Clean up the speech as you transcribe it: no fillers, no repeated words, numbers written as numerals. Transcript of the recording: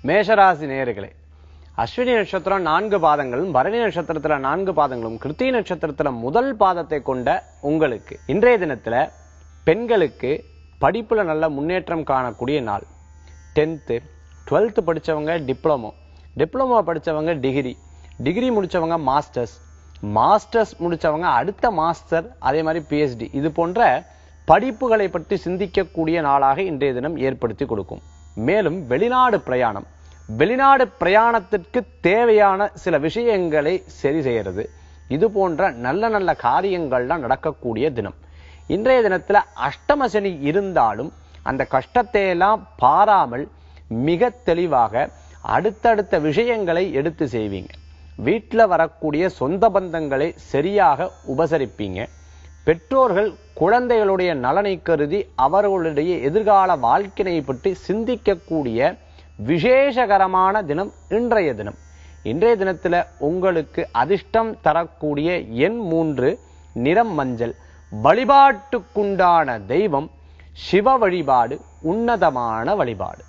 மேஷராசி நேயர்களே, அஸ்வினி நட்சத்திரம் 4 பாதங்களும், பரணி நட்சத்திரத்துல 4 பாதங்களும், கிருத்திகை நட்சத்திரத்துல முதல் பாதத்தை கொண்ட உங்களுக்கு இன்றைய தினத்துல பெண்களுக்கு படிப்புல நல்ல முன்னேற்றம் காணக்கூடிய நாள். 10th 12th படிச்சவங்க டிப்ளமோ படிச்சவங்க டிகிரி முடிச்சவங்க மாஸ்டர்ஸ் முடிச்சவங்க அடுத்த மாஸ்டர், அதே மாதிரி PhD, இது போன்ற படிப்புகளை பற்றி சிந்திக்கக்கூடிய நாளாக இன்றைய தினம் ஏற்படுத்தி கொடுக்கும். மேலும் வெளிநாடு பிரயாணத்திற்கு தேவையான சில விஷயங்களை சரி செய்யறது, இது போன்ற நல்ல காரியங்கள்லாம் நடக்கக்கூடிய தினம். இன்றைய தினத்துல அஷ்டம சனி இருந்தாலும் அந்த கஷ்டத்தை எல்லாம் பாராமல் மிக தெளிவாக அடுத்தடுத்த விஷயங்களை எடுத்து செய்வீங்க. வீட்டில் வரக்கூடிய சொந்த பந்தங்களை சரியாக உபசரிப்பீங்க. பெற்றோர்கள் குழந்தைகளுடைய நலனை கருதி அவர்களுடைய எதிர்கால வாழ்க்கையை பற்றி சிந்திக்கக்கூடிய விசேஷகரமான தினம் இன்றைய தினம். இன்றைய தினத்துல உங்களுக்கு அதிர்ஷ்டம் தரக்கூடிய எண் 3, நிறம் மஞ்சள். வழிபாட்டுக்குண்டான தெய்வம் சிவ வழிபாடு, உன்னதமான வழிபாடு.